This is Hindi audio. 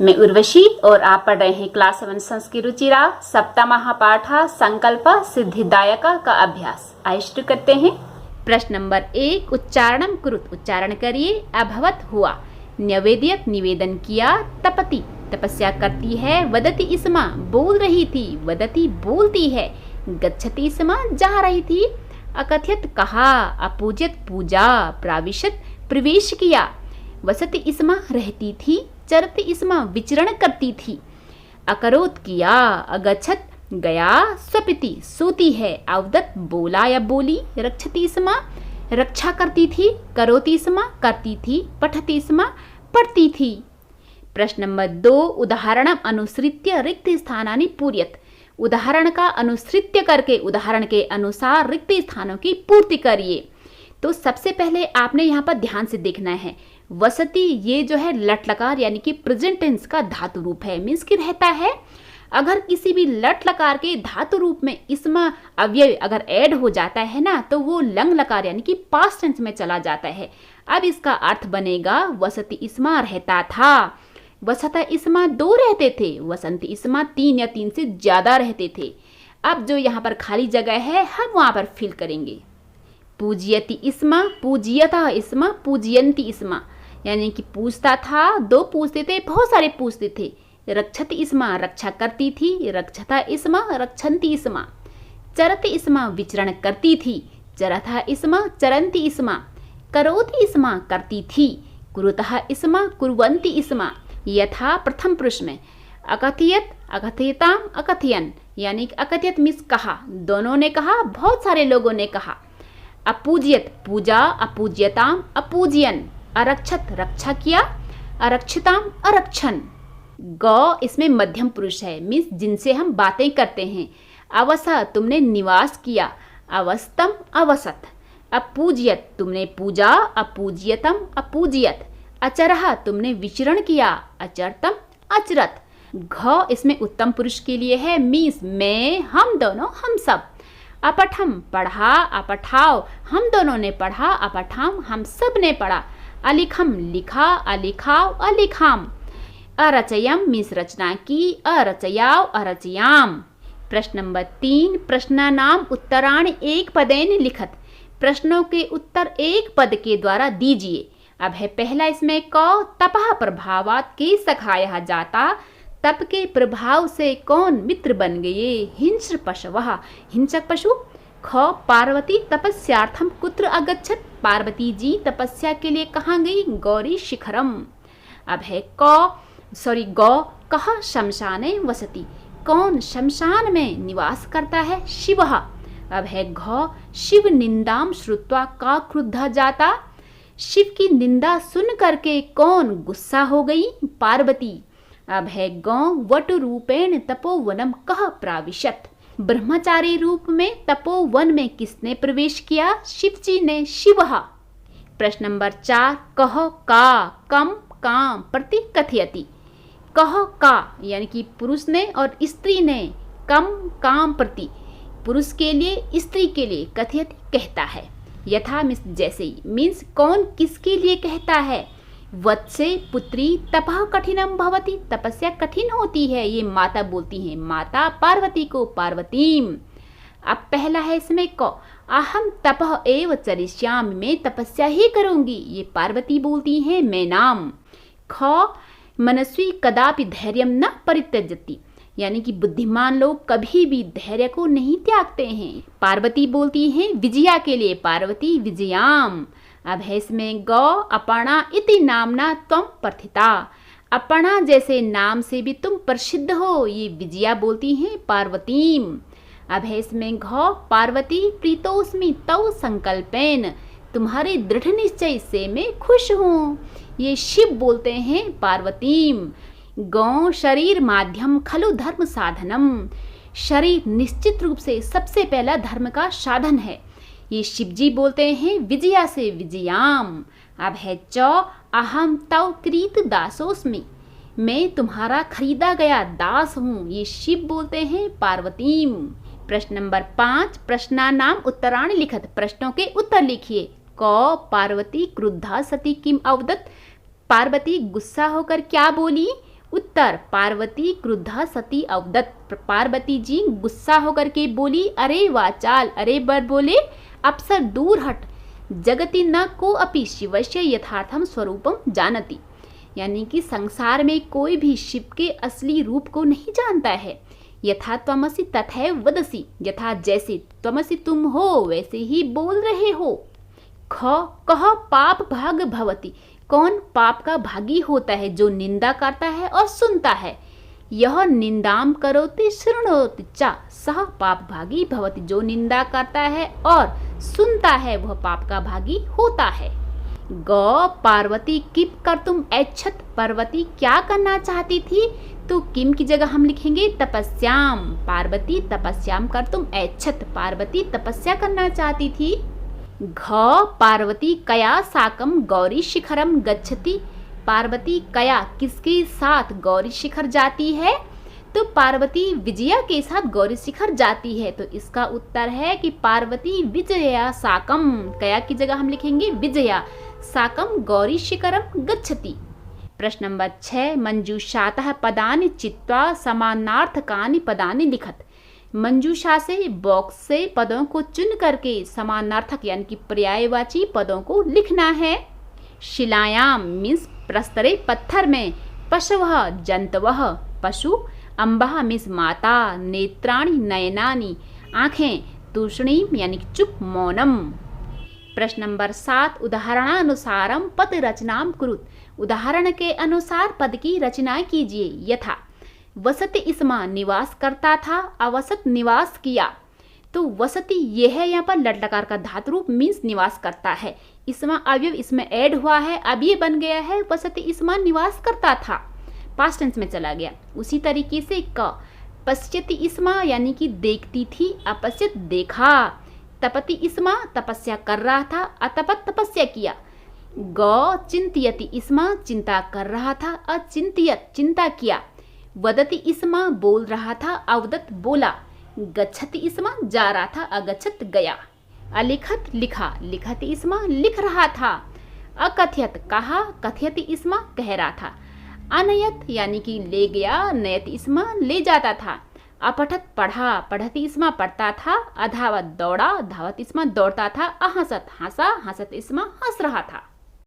मैं उर्वशी और आप पढ़ रहे हैं क्लास 7 संस्कृत रुचिरा सप्तमः पाठ संकल्प सिद्धिदायक का अभ्यास। आइए शुरू करते हैं। प्रश्न नंबर 1 उच्चारणम कुरुत, उच्चारण करिए। अभवत हुआ, नैवेद्यक निवेदन किया, तपति तपस्या करती है, वदति इसमा बोल रही थी, वदति बोलती है, गच्छति इसमा जा रही थी, अकथयत कहा, अपूज्यत पूजा, प्राविशत प्रवेश किया, वसति इसमा रहती थी, चरति इसमा विचरण करती थी, अकरोत किया, अगच्छत गया, स्वपिति सोती है, अवदत बोला या बोली, रक्षति इसमा रक्षा करती थी, करोति इसमा करती थी, पठति इसमा पढ़ती थी। प्रश्न नंबर 2 उदाहरणम अनुसृत्य रिक्त स्थानानि पूर्यत, उदाहरण का अनुसृत्य करके उदाहरण के अनुसार रिक्त स्थानों की पूर्ति करिए। तो सबसे पहले आपने यहाँ पर ध्यान से देखना है, वसति ये जो है लट लकार यानी कि प्रेजेंट टेंस का धातु रूप है, मीन्स कि रहता है। अगर किसी भी लट लकार के धातु रूप में इसमें अव्यय अगर ऐड हो जाता है ना, तो वो लंग लकार यानी कि पास्ट टेंस में चला जाता है। अब इसका अर्थ बनेगा वसति इसमा रहता था, वसता इसमा 2 रहते थे, वसंती इसमा 3 या 3 से ज्यादा रहते थे। अब जो यहाँ पर खाली जगह है हम वहां पर फिल करेंगे। पूज्यति इसमा, पूज्यता इसमा, पूजयंती इसमा, यानी कि पूछता था, 2 पूछते थे, बहुत सारे पूछते थे। रक्षति इसमा रक्षा करती थी, रक्षता इसमा रक्षन्ति इसमा, चरति इसमा विचरण करती थी, चरथा इसमा चरन्ति इसमा, करोति इसमा करती थी, कुरुतः इसमा कुर्वन्ति इसमा। यथा प्रथम पुरुष में अकथयत अकथयताम अकथयन, यानी कि अकथयत मीन्स कहा, दोनों ने कहा, बहुत सारे लोगों ने कहा। अपूज्यत पूजा, अपूज्यताम अपूजयन, अरक्षत रक्षा किया, अरक्षिताम अरक्षन। गौ इसमें मध्यम पुरुष है, मीन्स जिनसे हम बातें करते हैं। अवसा तुमने निवास किया, अवस्तम अवसत। अपूज्यत तुमने पूजा, अपूज्यतम अपूज्यत। अचरह तुमने विचरण किया, अचरतम अचरत। घ इसमें उत्तम पुरुष के लिए है, मीन्स मैं, हम दोनों, हम सब। अपठम पढ़ा, अपठाओ हम दोनों ने पढ़ा, अपठाम हम सब ने पढ़ा। अलिखम लिखा, अलिखाओ अलिखाम। अरचयम मीन्स रचना की, अरचयाओ अरचयाम। प्रश्न नंबर 3 प्रश्नानाम उत्तराणि एक पदेन लिखत, प्रश्नों के उत्तर एक पद के द्वारा दीजिए। अब है पहला इसमें क तपः प्रभावात के सखाया जाता, तप के प्रभाव से कौन मित्र बन गए, हिंस्र पशवः हिंसक पशु। ख पार्वती तपस्यार्थम कुत्र अगच्छत, पार्वती जी तपस्या के लिए कहाँ गई, गौरी शिखरम। अब है गौ कह शमशाने वसति, कौन शमशान में निवास करता है, शिवः। अब है घ शिव निंदाम श्रुत्वा का क्रुद्धा जाता, शिव की निंदा सुन करके कौन गुस्सा हो गई, पार्वती। अब है गौ वटु रूपेण तपोवनम कह प्राविशत, ब्रह्मचारी रूप में तपोवन में किसने प्रवेश किया, शिवजी ने, शिवः। प्रश्न नंबर 4 कह का कम काम प्रति कथयति, कह का यानी कि पुरुष ने और स्त्री ने, कम काम प्रति पुरुष के लिए स्त्री के लिए, कथयति कहता है। यथा मीन्स जैसे ही, मीन्स कौन किसके लिए कहता है। वत्से पुत्री तपः कठिनम भवति, तपस्या कठिन होती है, ये माता बोलती हैं, माता पार्वती को, पार्वतीम। अब पहला है इसमें क अहम तपः एव चरिष्यामि, मैं तपस्या ही करूंगी, ये पार्वती बोलती हैं, मैं नाम। ख मनस्वी कदापि धैर्यम न परित्यजति, यानी कि बुद्धिमान लोग कभी भी धैर्य को नहीं त्यागते हैं, पार्वती बोलती हैं विजया के लिए, पार्वती विजयाम। अब है इसमें गौ अपर्णा इति नामना त्वम प्रथिता, अपर्णा जैसे नाम से भी तुम प्रसिद्ध हो, ये विजया बोलती हैं, पार्वतीम। अब है इसमें घ पार्वती प्रीतोस्मि तव संकल्पेन, तुम्हारे दृढ़ निश्चय से मैं खुश हूँ, ये शिव बोलते हैं, पार्वतीम। गौ शरीर माध्यम खलु धर्म साधनम, शरीर निश्चित रूप से सबसे पहला धर्म का साधन है, ये शिवजी बोलते हैं, विजया से, विजयाम। अब है च अहम तव क्रीत दासोस्मि, मैं तुम्हारा खरीदा गया दास हूँ, ये शिव बोलते हैं, पार्वतीम। प्रश्न नंबर 5 प्रश्नानाम उत्तराणि लिखत, प्रश्नों के उत्तर लिखिए। क पार्वती क्रुद्धा सती किम अवदत, पार्वती गुस्सा होकर क्या बोली, उत्तर पार्वती क्रुद्धा सती अवदत्। पार्वती जी गुस्सा होकर के बोली, अरे वाचाल, अरे बर बोले अप्सर दूर हट, जगति न को अपि शिवस्य यथार्थम स्वरूपम जानति। यानी कि संसार में कोई भी शिव के असली रूप को नहीं जानता है। यथा त्वमसि तथैव वदसि, यथा जैसे त्वमसि तुम हो वैसे ही बोल रहे हो। ख कह पाप भाग भवति, कौन पाप का भागी होता है? जो निंदा करता है और सुनता है। यह निंदाम करोति शृणोति च सह पाप भागी भवति, जो निंदा करता है और सुनता है वह पाप का भागी होता है। ग पार्वती किम कर्तुम ऐच्छत, पार्वती क्या करना चाहती थी? तो किम की जगह हम लिखेंगे तपस्याम। पार्वती तपस्याम कर्तुम ऐच्छत, पार्वती तपस्या करना चाहती थी। घ पार्वती कया साकम गौरी शिखरम गच्छति, पार्वती कया किसके साथ गौरी शिखर जाती है? तो पार्वती विजया के साथ गौरी शिखर जाती है। तो इसका उत्तर है कि पार्वती विजया साकम, कया की जगह हम लिखेंगे विजया साकम गौरी शिखरम गच्छति। प्रश्न नंबर 6, मंजूषातः पदानि चित्वा समानार्थकानि पदानि लिखत। मंजूषा से बॉक्स से पदों को चुन करके समानार्थक यानी कि पर्यायवाची पदों को लिखना है। शिलायाम मीन्स प्रस्तरे पत्थर में, पशवः जंतवः पशु, अम्बा मीन्स माता, नेत्राणि नयनानि आँखें, तूष्णीम यानी कि चुप मौनम। प्रश्न नंबर 7, उदाहरणानुसारम पद रचनाम कुरुत। उदाहरण के अनुसार पद की रचना कीजिए। यथा वसति इसमा निवास करता था, अवसत निवास किया। तो वसति ये है यहाँ पर लट लकार का धातु रूप मीन्स निवास करता है। इसमा अवयव इसमें ऐड हुआ है, अब ये बन गया है वसति इसमा निवास करता था, पास्ट टेंस में चला गया। उसी तरीके से क पश्यति इसमा यानी कि देखती थी, अपश्यत देखा। तपति इसमा तपस्या कर रहा था, अतपत तपस्या किया। ग चिंतयति इसमा चिंता कर रहा था, अचिंतयत चिंता किया। वदति इसमा बोल रहा था, अवदत बोला। गच्छति इसमा जा रहा था, अगच्छत गया। अलिखत लिखा, लिखति इसमा लिख रहा था। अकथयत कहा, कथयति इसमा कह रहा था। अनयत यानी कि ले गया, नयत इसमा ले जाता था। अपठत पढ़ा, पढ़ति इसमा पढ़ता था। अधावत दौड़ा, धावत इसमा दौड़ता था। अहसत हंसा, हंसत इसमा हंस रहा था।